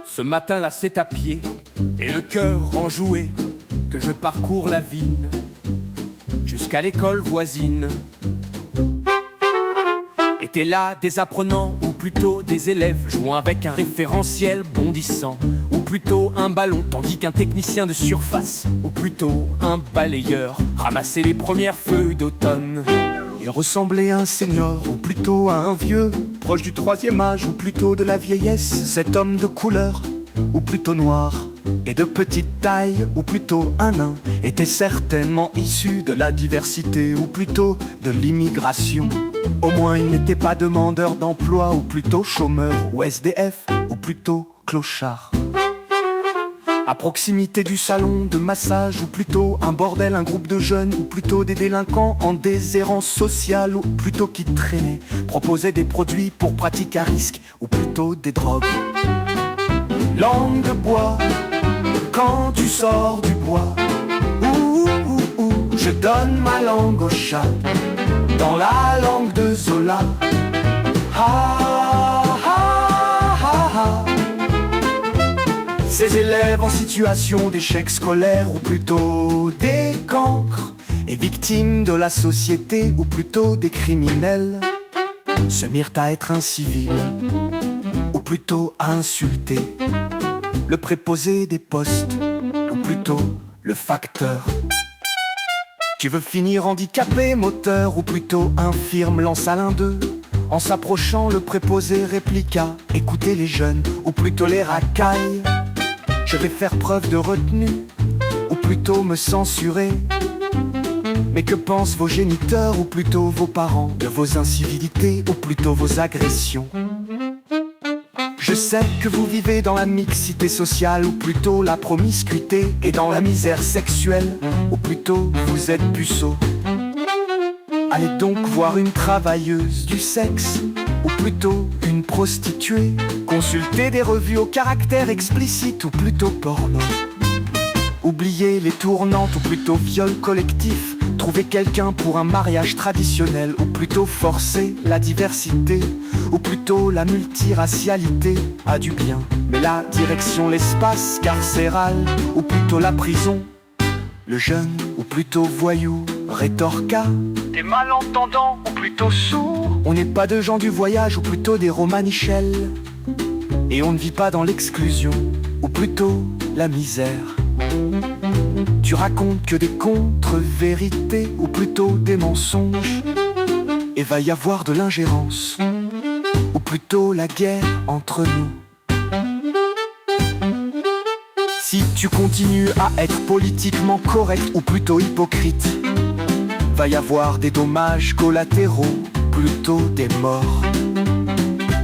Ce matin-là, c'est à pied, et le cœur enjoué, que je parcours la ville, jusqu'à l'école voisine. Étaient là des apprenants, ou plutôt des élèves, jouant avec un référentiel bondissant, ou plutôt un ballon, tandis qu'un technicien de surface, ou plutôt un balayeur, ramassait les premières feuilles d'automne. Il ressemblait à un senior, ou plutôt à un vieux, proche du troisième âge, ou plutôt de la vieillesse. Cet homme de couleur, ou plutôt noir, et de petite taille, ou plutôt un nain, était certainement issu de la diversité, ou plutôt de l'immigration. Au moins il n'était pas demandeur d'emploi, ou plutôt chômeur, ou SDF, ou plutôt clochard. À proximité du salon de massage, ou plutôt un bordel, un groupe de jeunes, ou plutôt des délinquants en déshérence sociale, ou plutôt qui traînaient, proposaient des produits pour pratique à risque, ou plutôt des drogues. Langue de bois, quand tu sors du bois, je donne ma langue au chat, dans la langue de Zola. Ha, ha, ha, ha. Ces élèves en situation d'échec scolaire, ou plutôt des cancres, et victimes de la société, ou plutôt des criminels, se mirent à être incivils, ou plutôt à insulter le préposé des postes, ou plutôt le facteur. Tu veux finir handicapé moteur, ou plutôt infirme, lança l'un d'eux. En s'approchant, le préposé répliqua: écoutez les jeunes, ou plutôt les racailles, je vais faire preuve de retenue, ou plutôt me censurer. Mais que pensent vos géniteurs, ou plutôt vos parents, de vos incivilités, ou plutôt vos agressions? Je sais que vous vivez dans la mixité sociale, ou plutôt la promiscuité, et dans la misère sexuelle, ou plutôt vous êtes puceaux. Allez donc voir une travailleuse du sexe, ou plutôt une prostituée. Consultez des revues au caractère explicite, ou plutôt porno. Oubliez les tournantes, ou plutôt viol collectif. Trouvez quelqu'un pour un mariage traditionnel, ou plutôt forcer la diversité, ou plutôt la multiracialité a du bien. Mais la direction l'espace carcéral, ou plutôt la prison. Le jeune, ou plutôt voyou, rétorqua: des malentendants, ou plutôt sourds. On n'est pas de gens du voyage, ou plutôt des romanichels. Et on ne vit pas dans l'exclusion, ou plutôt la misère. Tu racontes que des contre-vérités, ou plutôt des mensonges, et va y avoir de l'ingérence, ou plutôt la guerre entre nous. Si tu continues à être politiquement correct, ou plutôt hypocrite, va y avoir des dommages collatéraux, plutôt des morts.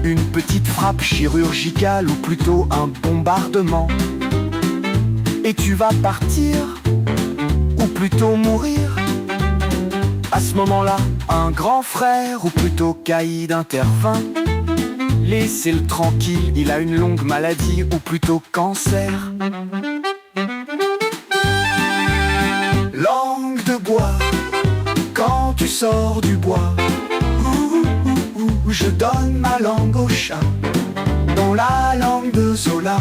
Une petite frappe chirurgicale, ou plutôt un bombardement, et tu vas partir, ou plutôt mourir. À ce moment-là, un grand frère, ou plutôt caïd, intervint. Laissez-le tranquille, il a une longue maladie, ou plutôt cancer. Langue de bois, quand tu sors du bois, je donne ma langue au chat, dans la langue de Zola.